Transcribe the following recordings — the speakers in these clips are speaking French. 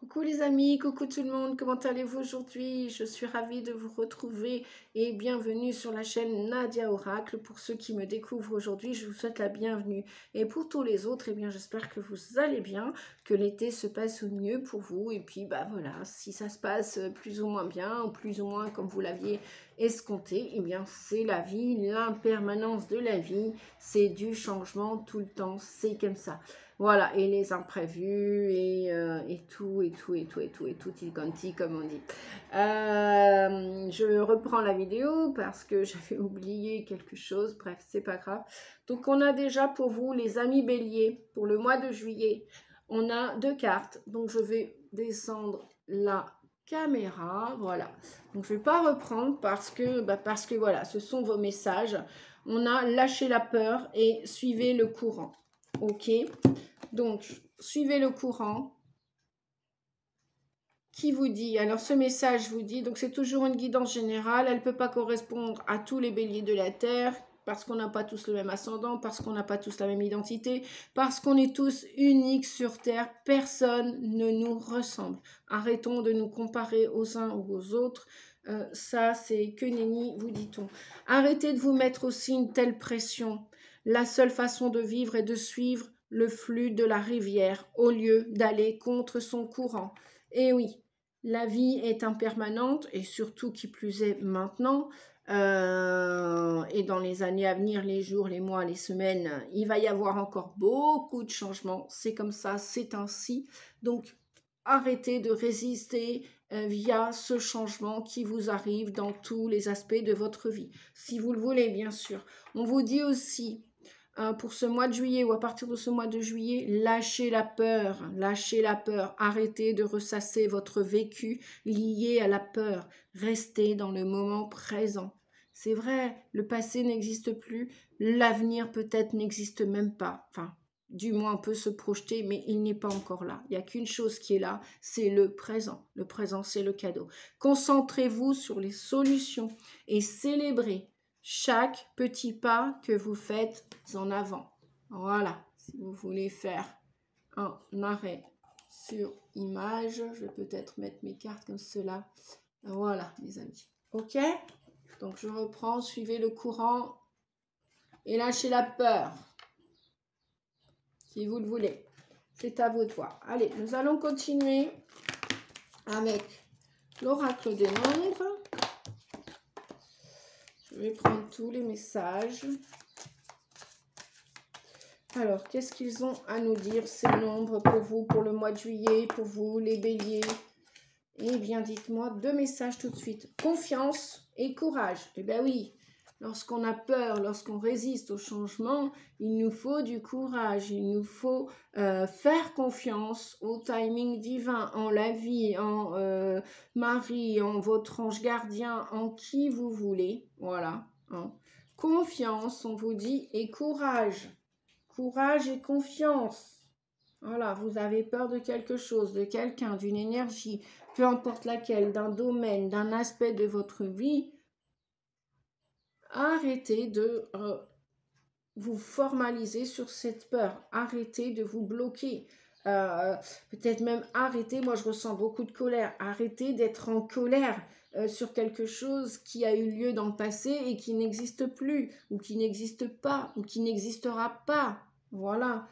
Coucou les amis, coucou tout le monde, comment allez-vous aujourd'hui? Je suis ravie de vous retrouver et bienvenue sur la chaîne Nadia Oracle. Pour ceux qui me découvrent aujourd'hui, je vous souhaite la bienvenue. Et pour tous les autres, eh bien j'espère que vous allez bien, que l'été se passe au mieux pour vous. Et puis bah voilà, si ça se passe plus ou moins bien ou plus ou moins comme vous l'aviez escompté, eh bien c'est la vie, l'impermanence de la vie, c'est du changement tout le temps, c'est comme ça. Voilà, et les imprévus, et tout, tutti quanti, comme on dit. Je reprends la vidéo parce que j'avais oublié quelque chose, bref, c'est pas grave. Donc, on a déjà pour vous, les amis béliers, pour le mois de juillet, on a 2 cartes. Donc, je vais descendre la caméra, voilà. Donc, je vais pas reprendre parce que voilà, ce sont vos messages. On a lâché la peur et suivez le courant. Ok, donc suivez le courant qui vous dit, alors ce message vous dit, donc c'est toujours une guidance générale, elle ne peut pas correspondre à tous les béliers de la Terre, parce qu'on n'a pas tous le même ascendant, parce qu'on n'a pas tous la même identité, parce qu'on est tous uniques sur Terre, personne ne nous ressemble. Arrêtons de nous comparer aux uns ou aux autres, ça c'est que nenni, vous dit-on. Arrêtez de vous mettre aussi une telle pression. La seule façon de vivre est de suivre le flux de la rivière au lieu d'aller contre son courant. Et oui, la vie est impermanente et surtout qui plus est maintenant et dans les années à venir, les jours, les mois, les semaines, il va y avoir encore beaucoup de changements. C'est comme ça, c'est ainsi. Donc, arrêtez de résister via ce changement qui vous arrive dans tous les aspects de votre vie. Si vous le voulez, bien sûr. On vous dit aussi pour ce mois de juillet ou à partir de ce mois de juillet, lâchez la peur, arrêtez de ressasser votre vécu lié à la peur, restez dans le moment présent. C'est vrai, le passé n'existe plus, l'avenir peut-être n'existe même pas, enfin, du moins on peut se projeter, mais il n'est pas encore là. Il n'y a qu'une chose qui est là, c'est le présent. Le présent, c'est le cadeau. Concentrez-vous sur les solutions et célébrez chaque petit pas que vous faites en avant. Voilà, si vous voulez faire un arrêt sur image, je vais peut-être mettre mes cartes comme cela. Voilà, mes amis. Ok? Donc, je reprends, suivez le courant et lâchez la peur, si vous le voulez. C'est à vous de voir. Allez, nous allons continuer avec l'oracle des nombres. Je vais prendre tous les messages. Alors, qu'est-ce qu'ils ont à nous dire, ces nombres, pour vous, pour le mois de juillet, pour vous, les béliers? Eh bien, dites-moi 2 messages tout de suite. Confiance et courage. Eh bien oui, lorsqu'on a peur, lorsqu'on résiste au changement, il nous faut du courage. Il nous faut faire confiance au timing divin, en la vie, en Marie, en votre ange gardien, en qui vous voulez. Voilà. Hein. Confiance, on vous dit, et courage. Courage et confiance. Voilà, vous avez peur de quelque chose, de quelqu'un, d'une énergie, peu importe laquelle, d'un domaine, d'un aspect de votre vie. Arrêtez de vous formaliser sur cette peur. Arrêtez de vous bloquer. Peut-être même arrêtez, moi je ressens beaucoup de colère. Arrêtez d'être en colère sur quelque chose qui a eu lieu dans le passé et qui n'existe plus, ou qui n'existe pas, ou qui n'existera pas. Voilà.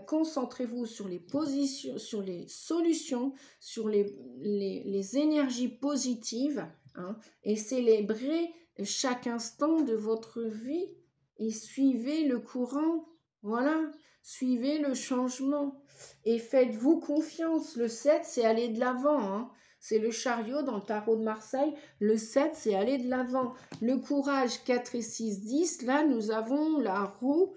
Concentrez-vous sur les positions, sur les solutions, sur les énergies positives, hein, et célébrez chaque instant de votre vie et suivez le courant. Voilà, suivez le changement et faites-vous confiance. Le 7, c'est aller de l'avant, hein. C'est le chariot dans le tarot de Marseille. Le 7, c'est aller de l'avant. Le courage, 4 et 6, 10. Là, nous avons la roue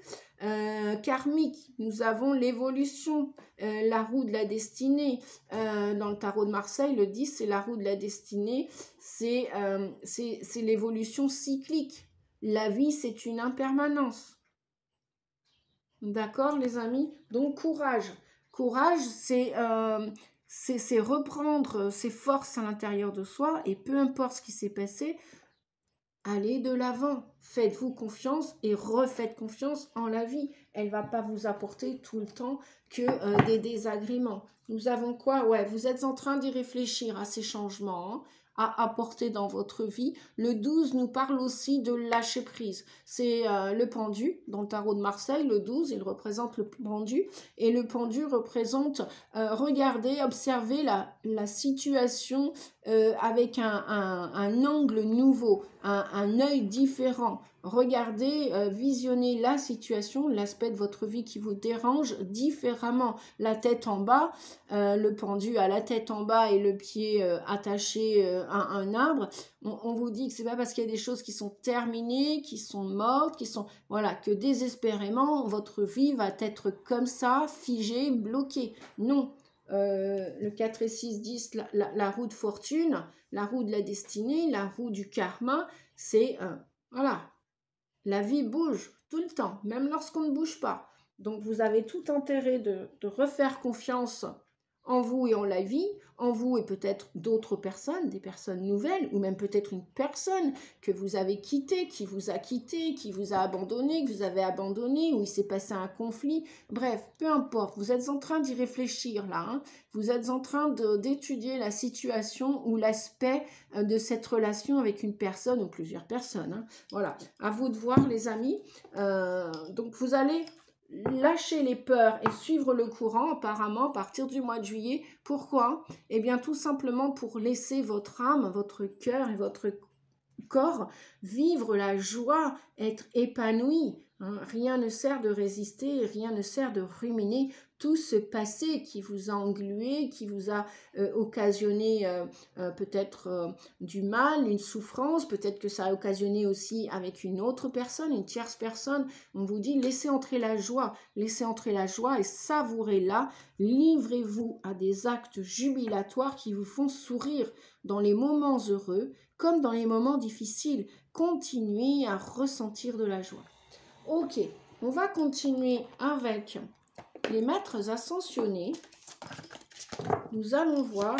karmique. Nous avons l'évolution, la roue de la destinée. Dans le tarot de Marseille, le 10, c'est la roue de la destinée. C'est l'évolution cyclique. La vie, c'est une impermanence. D'accord, les amis? Donc, courage. Courage, c'est reprendre ses forces à l'intérieur de soi et peu importe ce qui s'est passé, allez de l'avant, faites-vous confiance et refaites confiance en la vie. Elle ne va pas vous apporter tout le temps que des désagréments. Nous avons quoi? Ouais, vous êtes en train d'y réfléchir à ces changements, hein, à apporter dans votre vie. Le 12 nous parle aussi de lâcher prise. C'est le pendu, dans le tarot de Marseille, le 12, il représente le pendu, et le pendu représente, regardez, observez la situation avec un angle nouveau, un œil différent. Regardez, visionnez la situation, l'aspect de votre vie qui vous dérange différemment. La tête en bas, le pendu à la tête en bas et le pied attaché à un arbre. On vous dit que c'est pas parce qu'il y a des choses qui sont terminées, qui sont mortes, qui sont... Voilà, que désespérément, votre vie va être comme ça, figée, bloquée. Non. Le 4 et 6, 10, la roue de fortune, la roue de la destinée, la roue du karma, c'est... voilà. La vie bouge tout le temps, même lorsqu'on ne bouge pas. Donc vous avez tout intérêt de refaire confiance en vous et en la vie, en vous et peut-être d'autres personnes, des personnes nouvelles, ou même peut-être une personne que vous avez quittée, qui vous a quitté, qui vous a abandonné, que vous avez abandonné, où il s'est passé un conflit. Bref, peu importe, vous êtes en train d'y réfléchir là, hein. Vous êtes en train d'étudier la situation ou l'aspect de cette relation avec une personne ou plusieurs personnes, hein. Voilà, à vous de voir les amis. Donc vous allez lâcher les peurs et suivre le courant apparemment à partir du mois de juillet. Pourquoi? Eh bien tout simplement pour laisser votre âme, votre cœur et votre corps vivre la joie, être épanoui. Hein. Rien ne sert de résister, rien ne sert de ruminer tout ce passé qui vous a englué, qui vous a occasionné peut-être du mal, une souffrance, peut-être que ça a occasionné aussi avec une autre personne, une tierce personne. On vous dit laissez entrer la joie et savourez-la, livrez-vous à des actes jubilatoires qui vous font sourire dans les moments heureux comme dans les moments difficiles. Continuez à ressentir de la joie. Ok, on va continuer avec les maîtres ascensionnés. Nous allons voir.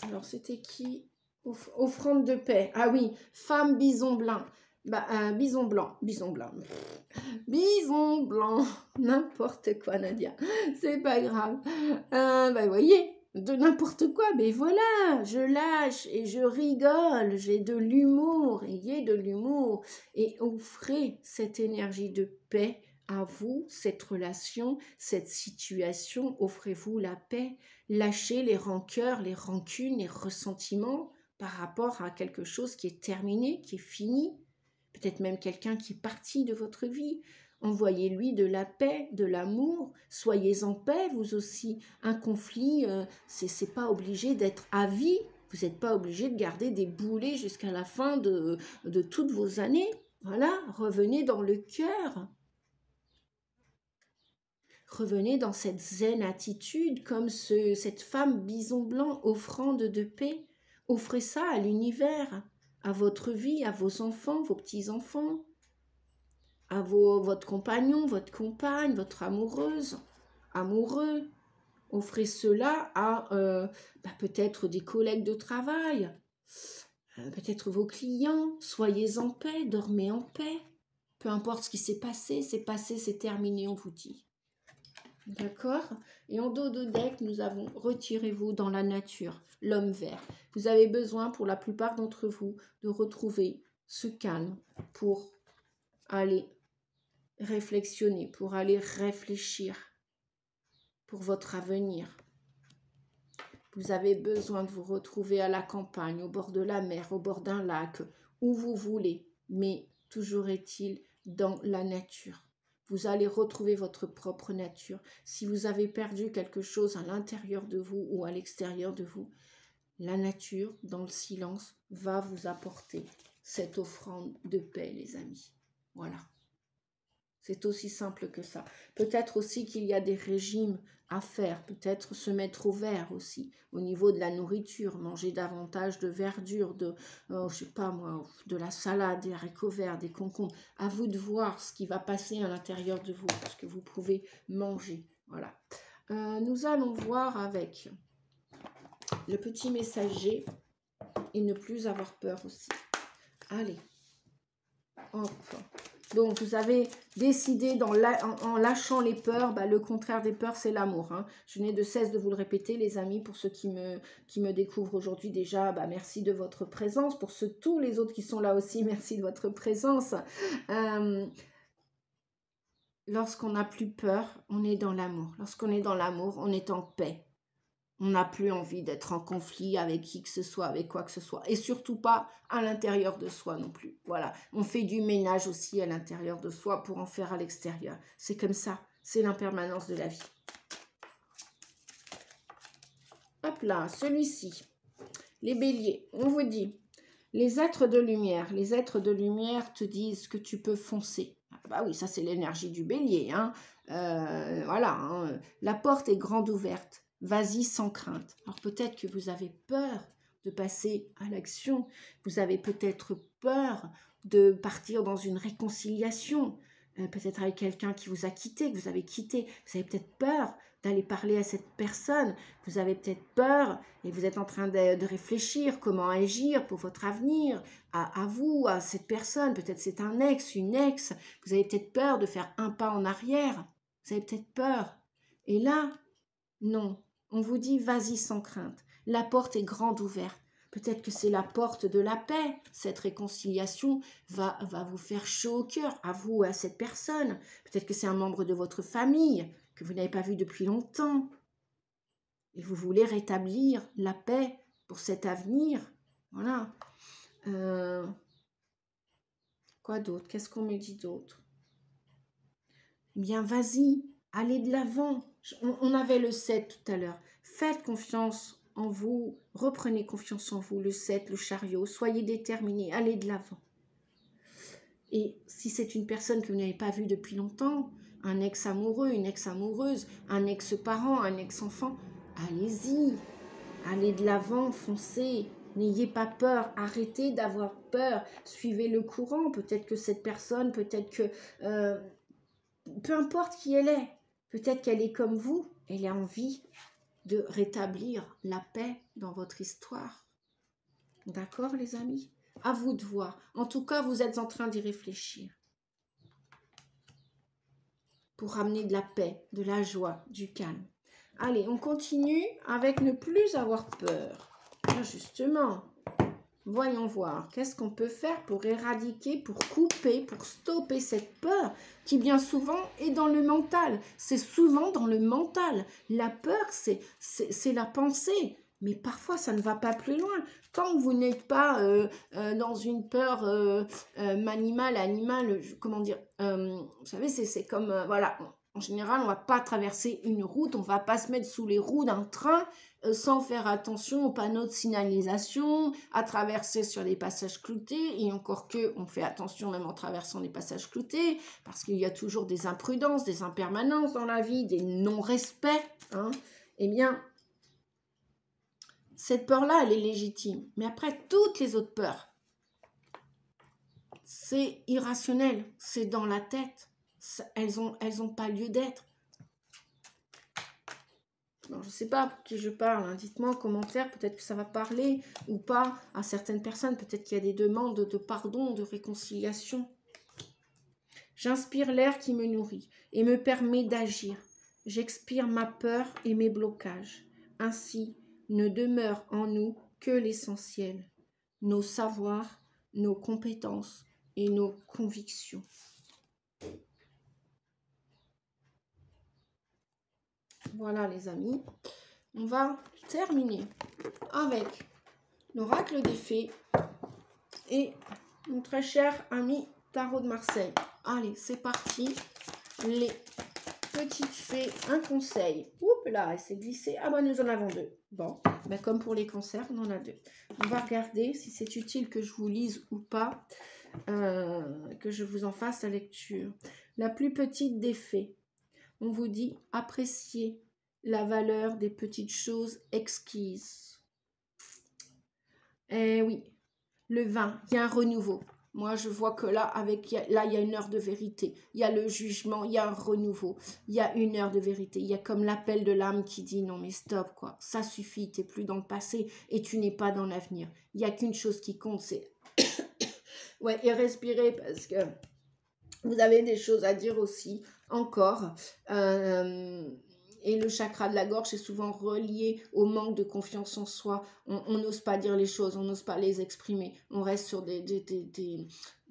Alors, c'était qui? Offrande de paix. Ah oui, femme bison blanc. Bison blanc. Bison blanc. N'importe quoi, Nadia. C'est pas grave. Vous voyez, de n'importe quoi, mais voilà, je lâche et je rigole, j'ai de l'humour, ayez de l'humour et offrez cette énergie de paix à vous, cette relation, cette situation, offrez-vous la paix, lâchez les rancœurs, les rancunes, les ressentiments par rapport à quelque chose qui est terminé, qui est fini, peut-être même quelqu'un qui est parti de votre vie. Envoyez-lui de la paix, de l'amour, soyez en paix, vous aussi. Un conflit, c'est pas obligé d'être à vie, vous n'êtes pas obligé de garder des boulets jusqu'à la fin de toutes vos années. Voilà, revenez dans le cœur. Revenez dans cette zen attitude, comme cette femme bison blanc, offrande de paix. Offrez ça à l'univers, à votre vie, à vos enfants, vos petits-enfants, à votre compagnon, votre compagne, votre amoureuse, amoureux. Offrez cela à peut-être des collègues de travail, peut-être vos clients. Soyez en paix, dormez en paix. Peu importe ce qui s'est passé, c'est terminé, on vous dit. D'accord? Et en dos de deck, nous avons « Retirez-vous dans la nature », l'homme vert. Vous avez besoin, pour la plupart d'entre vous, de retrouver ce calme pour aller réflexionner, pour aller réfléchir pour votre avenir. Vous avez besoin de vous retrouver à la campagne, au bord de la mer, au bord d'un lac, où vous voulez, mais toujours est-il dans la nature. Vous allez retrouver votre propre nature. Si vous avez perdu quelque chose à l'intérieur de vous ou à l'extérieur de vous, la nature, dans le silence, va vous apporter cette offrande de paix, les amis. Voilà. C'est aussi simple que ça. Peut-être aussi qu'il y a des régimes à faire, peut-être se mettre au vert aussi, au niveau de la nourriture, manger davantage de verdure, je sais pas moi, de la salade, des haricots verts, des concombres. À vous de voir ce qui va passer à l'intérieur de vous, ce que vous pouvez manger. Voilà. Nous allons voir avec le petit messager et ne plus avoir peur aussi. Allez. Hop. Donc, vous avez décidé en lâchant les peurs, bah, le contraire des peurs, c'est l'amour. Hein. Je n'ai de cesse de vous le répéter, les amis, pour ceux qui me découvrent aujourd'hui déjà, bah, merci de votre présence. Pour tous les autres qui sont là aussi, merci de votre présence. Lorsqu'on n'a plus peur, on est dans l'amour. Lorsqu'on est dans l'amour, on est en paix. On n'a plus envie d'être en conflit avec qui que ce soit, avec quoi que ce soit. Et surtout pas à l'intérieur de soi non plus. Voilà. On fait du ménage aussi à l'intérieur de soi pour en faire à l'extérieur. C'est comme ça. C'est l'impermanence de la vie. Hop là, celui-ci. Les béliers, on vous dit, les êtres de lumière te disent que tu peux foncer. Ah bah oui, ça c'est l'énergie du bélier. Hein. Voilà, hein. La porte est grande ouverte. Vas-y sans crainte. Alors peut-être que vous avez peur de passer à l'action. Vous avez peut-être peur de partir dans une réconciliation. Peut-être avec quelqu'un qui vous a quitté, que vous avez quitté. Vous avez peut-être peur d'aller parler à cette personne. Vous avez peut-être peur et vous êtes en train de réfléchir comment agir pour votre avenir, à vous, à cette personne. Peut-être c'est un ex, une ex. Vous avez peut-être peur de faire un pas en arrière. Vous avez peut-être peur. Et là, non. On vous dit, vas-y sans crainte. La porte est grande ouverte. Peut-être que c'est la porte de la paix. Cette réconciliation va vous faire chaud au cœur, à vous, à cette personne. Peut-être que c'est un membre de votre famille que vous n'avez pas vu depuis longtemps. Et vous voulez rétablir la paix pour cet avenir. Voilà. Quoi d'autre? Qu'est-ce qu'on me dit d'autre? Eh bien, vas-y, allez de l'avant. On avait le 7 tout à l'heure. Faites confiance en vous. Reprenez confiance en vous. Le 7, le chariot. Soyez déterminés. Allez de l'avant. Et si c'est une personne que vous n'avez pas vue depuis longtemps, un ex-amoureux, une ex-amoureuse, un ex-parent, un ex-enfant, allez-y. Allez de l'avant, foncez. N'ayez pas peur. Arrêtez d'avoir peur. Suivez le courant. Peut-être que cette personne, peut-être que... peu importe qui elle est, peut-être qu'elle est comme vous, elle a envie de rétablir la paix dans votre histoire. D'accord, les amis? À vous de voir. En tout cas, vous êtes en train d'y réfléchir. Pour ramener de la paix, de la joie, du calme. Allez, on continue avec ne plus avoir peur. Ah, justement, voyons voir. Qu'est-ce qu'on peut faire pour éradiquer, pour couper, pour stopper cette peur qui bien souvent est dans le mental. C'est souvent dans le mental. La peur, c'est la pensée. Mais parfois, ça ne va pas plus loin. Tant que vous n'êtes pas dans une peur animale, comment dire, vous savez, c'est comme, voilà, en général, on ne va pas traverser une route, on ne va pas se mettre sous les roues d'un train sans faire attention aux panneaux de signalisation, à traverser sur les passages cloutés, et encore que on fait attention même en traversant les passages cloutés, parce qu'il y a toujours des imprudences, des impermanences dans la vie, des non-respects, hein. Eh bien, cette peur-là, elle est légitime. Mais après, toutes les autres peurs, c'est irrationnel, c'est dans la tête. Elles ont pas lieu d'être. Je ne sais pas pour qui je parle, hein. Dites-moi en commentaire, peut-être que ça va parler ou pas à certaines personnes. Peut-être qu'il y a des demandes de pardon, de réconciliation. J'inspire l'air qui me nourrit et me permet d'agir. J'expire ma peur et mes blocages. Ainsi, ne demeure en nous que l'essentiel, nos savoirs, nos compétences et nos convictions. Voilà les amis, on va terminer avec l'oracle des fées et mon très cher ami Tarot de Marseille. Allez, c'est parti, les petites fées, un conseil. Oups là, elle s'est glissée. Ah bah nous en avons deux. Bon, ben comme pour les cancers, on en a deux. On va regarder si c'est utile que je vous lise ou pas, que je vous en fasse la lecture. La plus petite des fées. On vous dit appréciez la valeur des petites choses exquises. Eh oui, le vin, il y a un renouveau. Moi, je vois que là, là, il y a une heure de vérité. Il y a le jugement, il y a un renouveau. Il y a une heure de vérité. Il y a comme l'appel de l'âme qui dit non, mais stop, quoi. Ça suffit, tu n'es plus dans le passé et tu n'es pas dans l'avenir. Il n'y a qu'une chose qui compte, c'est ouais, et respirer parce que vous avez des choses à dire aussi, encore. Et le chakra de la gorge est souvent relié au manque de confiance en soi. On n'ose pas dire les choses, on n'ose pas les exprimer. On reste sur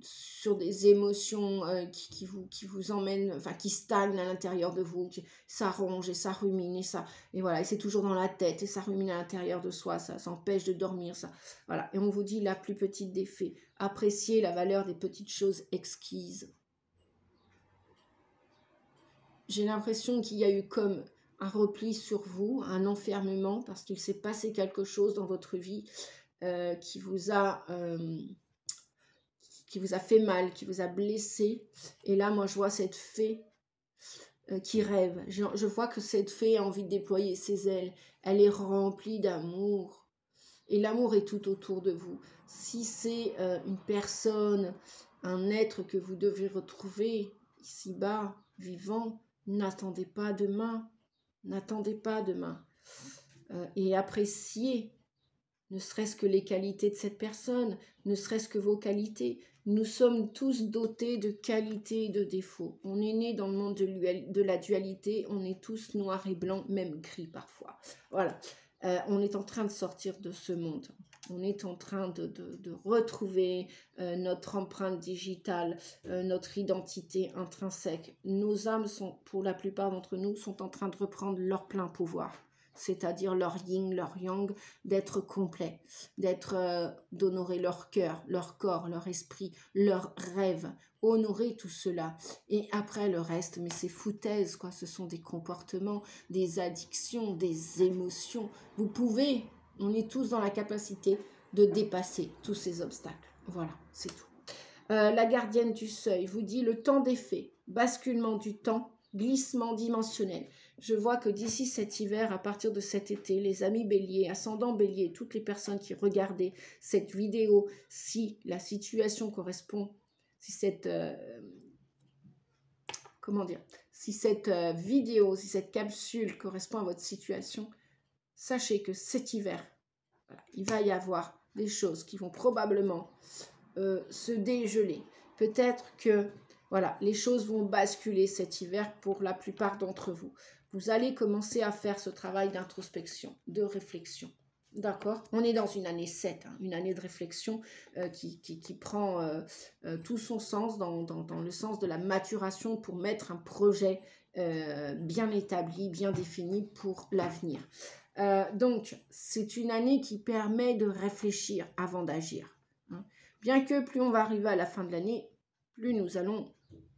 sur des émotions qui vous emmènent, enfin qui stagnent à l'intérieur de vous. Ça ronge et ça rumine et voilà. Et c'est toujours dans la tête et ça rumine à l'intérieur de soi. Ça empêche de dormir. Voilà. Et on vous dit la plus petite des faits. Appréciez la valeur des petites choses exquises. J'ai l'impression qu'il y a eu comme un repli sur vous, un enfermement, parce qu'il s'est passé quelque chose dans votre vie qui vous a fait mal, qui vous a blessé. Et là, moi, je vois cette fée qui rêve. Je vois que cette fée a envie de déployer ses ailes. Elle est remplie d'amour. Et l'amour est tout autour de vous. Si c'est une personne, un être que vous devez retrouver ici-bas, vivant, n'attendez pas demain. N'attendez pas demain. Et appréciez, ne serait-ce que les qualités de cette personne, ne serait-ce que vos qualités. Nous sommes tous dotés de qualités et de défauts. On est né dans le monde de la dualité, on est tous noirs et blancs, même gris parfois. Voilà. On est en train de sortir de ce monde. On est en train de retrouver notre empreinte digitale, notre identité intrinsèque. Nos âmes sont, pour la plupart d'entre nous, sont en train de reprendre leur plein pouvoir, c'est-à-dire leur yin, leur yang, d'être complet, d'honorer leur cœur, leur corps, leur esprit, leurs rêves, honorer tout cela. Et après le reste, mais c'est foutaise, quoi. Ce sont des comportements, des addictions, des émotions. Vous pouvez, on est tous dans la capacité de dépasser tous ces obstacles. Voilà, c'est tout. La gardienne du seuil vous dit le temps des faits, basculement du temps, glissement dimensionnel. Je vois que d'ici cet hiver, à partir de cet été, les amis béliers, ascendant bélier, toutes les personnes qui regardaient cette vidéo, si la situation correspond, si cette vidéo, si cette capsule correspond à votre situation, sachez que cet hiver, voilà, il va y avoir des choses qui vont probablement se dégeler. Peut-être que voilà, les choses vont basculer cet hiver pour la plupart d'entre vous. Vous allez commencer à faire ce travail d'introspection, de réflexion. D'accord? On est dans une année 7, hein, une année de réflexion qui prend tout son sens dans le sens de la maturation pour mettre un projet bien établi, bien défini pour l'avenir. Donc, c'est une année qui permet de réfléchir avant d'agir. Hein. Bien que plus on va arriver à la fin de l'année, plus nous allons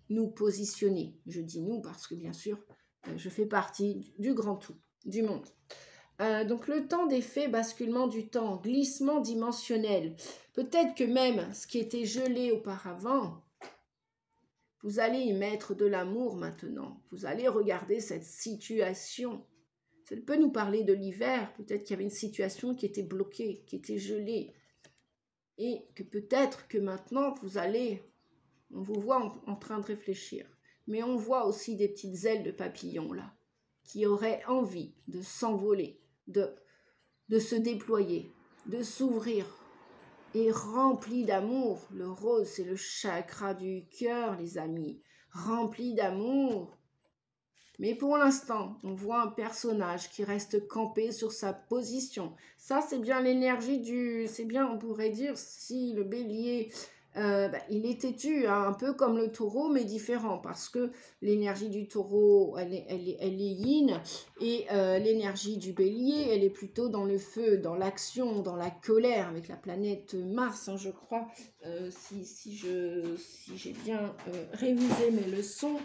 nous positionner. Je dis nous parce que bien sûr, je fais partie du grand tout, du monde. Donc le temps des faits, basculement du temps, glissement dimensionnel. Peut-être que même ce qui était gelé auparavant, vous allez y mettre de l'amour maintenant. Vous allez regarder cette situation. Ça peut nous parler de l'hiver. Peut-être qu'il y avait une situation qui était bloquée, qui était gelée. Et que peut-être que maintenant, on vous voit en train de réfléchir. Mais on voit aussi des petites ailes de papillons là, qui auraient envie de s'envoler, de se déployer, de s'ouvrir. Et rempli d'amour, le rose c'est le chakra du cœur les amis, rempli d'amour. Mais pour l'instant, on voit un personnage qui reste campé sur sa position. Ça, c'est bien l'énergie c'est bien, on pourrait dire, si le bélier, il est têtu, hein, un peu comme le taureau, mais différent, parce que l'énergie du taureau, elle est yin, et l'énergie du bélier, elle est plutôt dans le feu, dans l'action, dans la colère, avec la planète Mars, hein, je crois, si j'ai bien révisé mes leçons.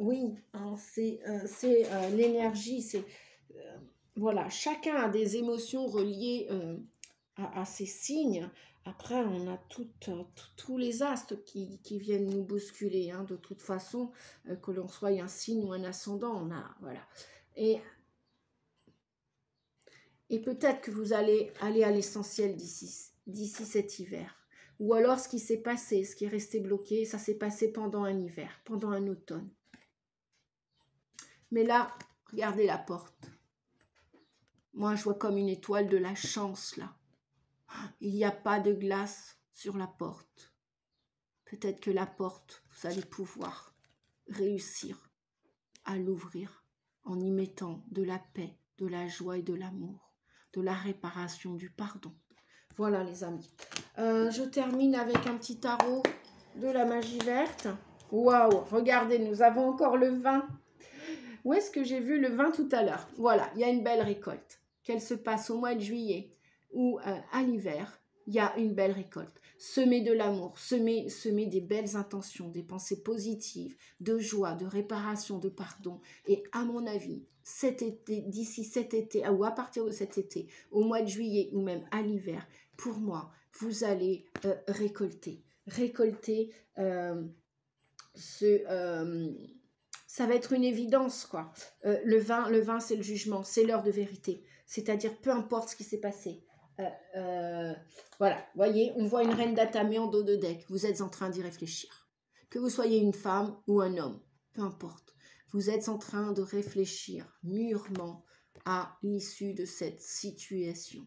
Oui, hein, c'est l'énergie, voilà, chacun a des émotions reliées à ces signes. Après, on a tous les astres qui viennent nous bousculer, hein, de toute façon, que l'on soit un signe ou un ascendant, on a, voilà. Et peut-être que vous allez aller à l'essentiel d'ici cet hiver. Ou alors ce qui s'est passé, ce qui est resté bloqué, ça s'est passé pendant un hiver, pendant un automne. Mais là, regardez la porte. Moi, je vois comme une étoile de la chance, là. Il n'y a pas de glace sur la porte. Peut-être que la porte, vous allez pouvoir réussir à l'ouvrir en y mettant de la paix, de la joie et de l'amour, de la réparation, du pardon. Voilà les amis. Je termine avec un petit tarot de la magie verte. Waouh, regardez, nous avons encore le vin. Où est-ce que j'ai vu le vin tout à l'heure? Voilà, il y a une belle récolte. Qu'elle se passe au mois de juillet ou à l'hiver, il y a une belle récolte. Semer de l'amour, semer des belles intentions, des pensées positives, de joie, de réparation, de pardon. Et à mon avis, cet été, d'ici cet été, ou à partir de cet été, au mois de juillet ou même à l'hiver, pour moi, vous allez récolter. Récolter ça va être une évidence, quoi. Le vin, c'est le jugement, c'est l'heure de vérité. C'est-à-dire, peu importe ce qui s'est passé. Voilà, voyez, on voit une reine d'atamé en dos de deck. Vous êtes en train d'y réfléchir. Que vous soyez une femme ou un homme, peu importe. Vous êtes en train de réfléchir mûrement à l'issue de cette situation.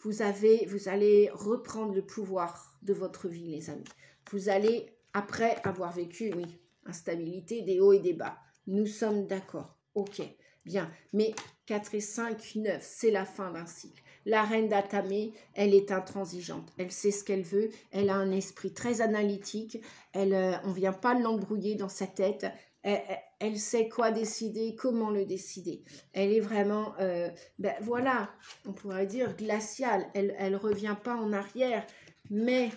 Vous allez reprendre le pouvoir de votre vie, les amis. Vous allez, après avoir vécu, oui, instabilité, des hauts et des bas. Nous sommes d'accord. Ok, bien. Mais 4 et 5, 9, c'est la fin d'un cycle. La reine d'Atamé, elle est intransigeante. Elle sait ce qu'elle veut. Elle a un esprit très analytique. On ne vient pas l'embrouiller dans sa tête. Elle sait quoi décider, comment le décider. Elle est vraiment, voilà, on pourrait dire glaciale. Elle ne revient pas en arrière. Mais,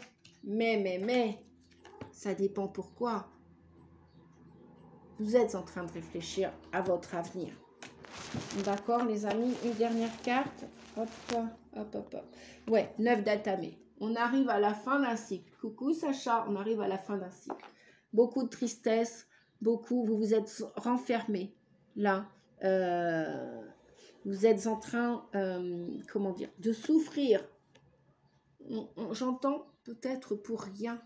ça dépend pourquoi. Vous êtes en train de réfléchir à votre avenir. D'accord, les amis? Une dernière carte. Hop, hop, hop, hop. Ouais, 9 d'Atamé. On arrive à la fin d'un cycle. Coucou Sacha, on arrive à la fin d'un cycle. Beaucoup de tristesse, beaucoup, vous vous êtes renfermés. Là, vous êtes en train, comment dire, de souffrir. J'entends peut-être pour rien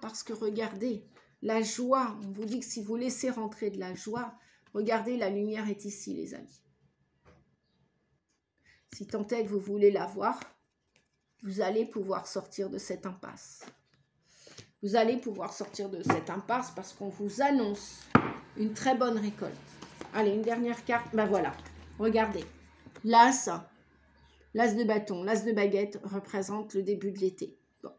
parce que regardez, la joie, on vous dit que si vous laissez rentrer de la joie, regardez, la lumière est ici, les amis. Si tant est que vous voulez la voir, vous allez pouvoir sortir de cette impasse. Vous allez pouvoir sortir de cette impasse parce qu'on vous annonce une très bonne récolte. Allez, une dernière carte. Ben voilà, regardez. L'as de bâton, l'as de baguette représente le début de l'été. Bon.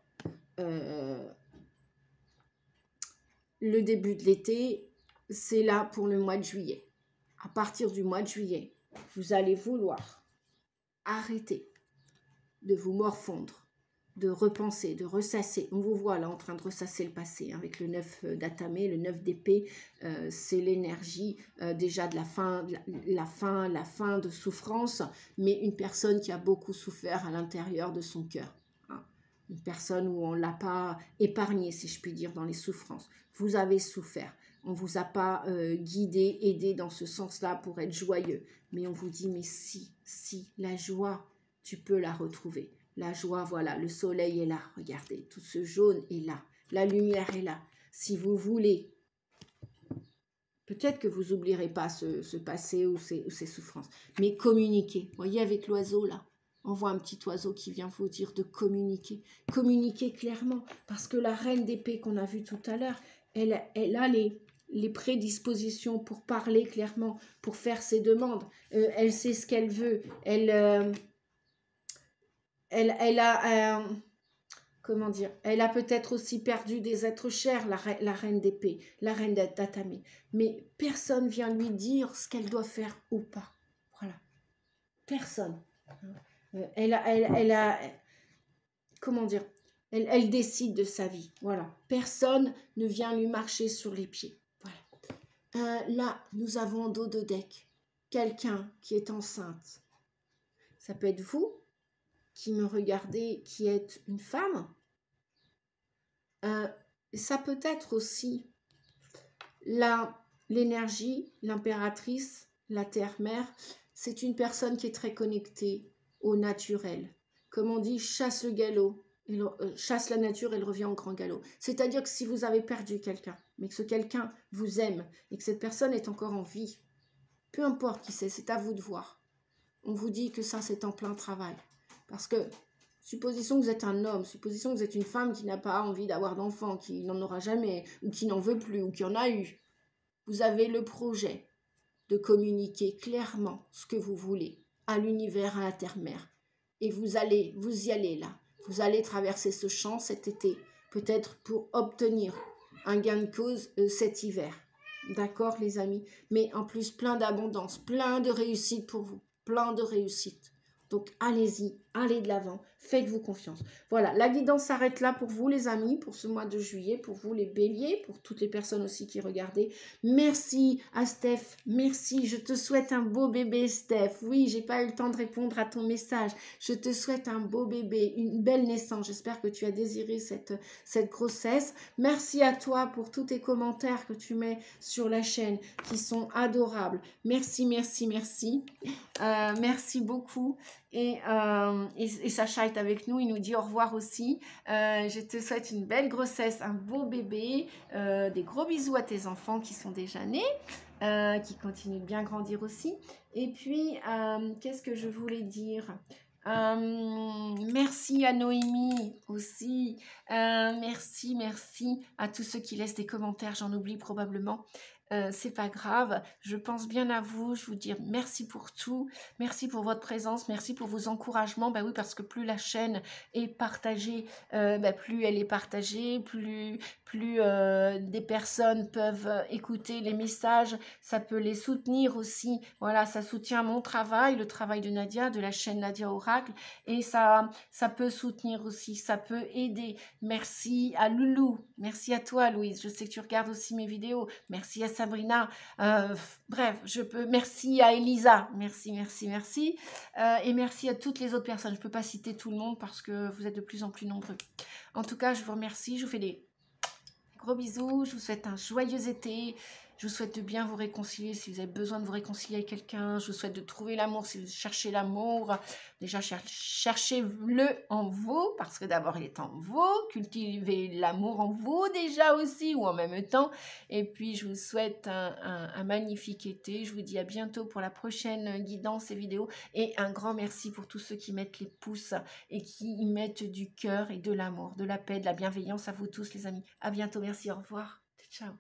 Le début de l'été, c'est là pour le mois de juillet. À partir du mois de juillet, vous allez vouloir arrêter de vous morfondre, de repenser, de ressasser. On vous voit là en train de ressasser le passé avec le 9 d'Atamé, le 9 d'épée. C'est l'énergie déjà de la fin de souffrance, mais une personne qui a beaucoup souffert à l'intérieur de son cœur. Hein. Une personne où on ne l'a pas épargnée, si je puis dire, dans les souffrances. Vous avez souffert. On ne vous a pas guidé, aidé dans ce sens-là pour être joyeux. Mais on vous dit, mais si, la joie, tu peux la retrouver. La joie, voilà, le soleil est là, regardez, tout ce jaune est là, la lumière est là. Si vous voulez, peut-être que vous n'oublierez pas ce passé ou ces souffrances, mais communiquez. Voyez avec l'oiseau là, on voit un petit oiseau qui vient vous dire de communiquer. Communiquez clairement, parce que la reine d'épée qu'on a vue tout à l'heure, elle a les prédispositions pour parler clairement, pour faire ses demandes. Elle sait ce qu'elle veut, elle a, comment dire, elle a peut-être aussi perdu des êtres chers, la reine d'épée, la reine d'Atamé. Mais personne vient lui dire ce qu'elle doit faire ou pas. Voilà. Personne. Comment dire, elle décide de sa vie. Voilà. Personne ne vient lui marcher sur les pieds. Voilà. Là, nous avons en dos de deck quelqu'un qui est enceinte. Ça peut être vous qui me regardez, qui êtes une femme. Ça peut être aussi l'énergie, l'impératrice, la terre-mère. C'est une personne qui est très connectée au naturel, comme on dit, chasse le galop. Chasse la nature, elle revient en grand galop. C'est-à-dire que si vous avez perdu quelqu'un, mais que ce quelqu'un vous aime et que cette personne est encore en vie, peu importe qui c'est à vous de voir. On vous dit que ça, c'est en plein travail. Parce que, supposition que vous êtes un homme, supposition que vous êtes une femme qui n'a pas envie d'avoir d'enfant, qui n'en aura jamais, ou qui n'en veut plus, ou qui en a eu. Vous avez le projet de communiquer clairement ce que vous voulez à l'univers, à la terre-mère. Et vous y allez là. Vous allez traverser ce champ cet été, peut-être pour obtenir un gain de cause cet hiver. D'accord, les amis? Mais en plus, plein d'abondance, plein de réussite pour vous, plein de réussite. Donc, allez-y, allez de l'avant, faites-vous confiance. Voilà, la guidance s'arrête là pour vous, les amis, pour ce mois de juillet, pour vous, les béliers, pour toutes les personnes aussi qui regardaient. Merci à Steph, merci, je te souhaite un beau bébé, Steph. Oui, j'ai pas eu le temps de répondre à ton message. Je te souhaite un beau bébé, une belle naissance. J'espère que tu as désiré cette grossesse. Merci à toi pour tous tes commentaires que tu mets sur la chaîne, qui sont adorables. Merci, merci, merci. Merci beaucoup. Et Sacha est avec nous, il nous dit au revoir aussi. Je te souhaite une belle grossesse, un beau bébé, des gros bisous à tes enfants qui sont déjà nés, qui continuent de bien grandir aussi. Et puis, qu'est-ce que je voulais dire? Merci à Noémie aussi. Merci à tous ceux qui laissent des commentaires, j'en oublie probablement. C'est pas grave, je pense bien à vous, je vous dis merci pour tout, merci pour votre présence, merci pour vos encouragements. Oui, parce que plus la chaîne est partagée, plus elle est partagée, plus des personnes peuvent écouter les messages, ça peut les soutenir aussi. Voilà, ça soutient mon travail, le travail de Nadia, de la chaîne Nadia Oracle, et ça peut soutenir aussi, ça peut aider. Merci à Loulou, merci à toi Louise, je sais que tu regardes aussi mes vidéos, merci à Sabrina, bref, merci à Elisa, merci, et merci à toutes les autres personnes. Je ne peux pas citer tout le monde parce que vous êtes de plus en plus nombreux. En tout cas, je vous remercie, je vous fais des gros bisous, je vous souhaite un joyeux été. Je vous souhaite de bien vous réconcilier si vous avez besoin de vous réconcilier avec quelqu'un. Je vous souhaite de trouver l'amour si vous cherchez l'amour. Déjà, cherchez-le en vous, parce que d'abord, il est en vous. Cultivez l'amour en vous déjà aussi, ou en même temps. Et puis, je vous souhaite un magnifique été. Je vous dis à bientôt pour la prochaine guidance et vidéo. Et un grand merci pour tous ceux qui mettent les pouces et qui y mettent du cœur et de l'amour, de la paix, de la bienveillance à vous tous, les amis. À bientôt, merci, au revoir. Ciao.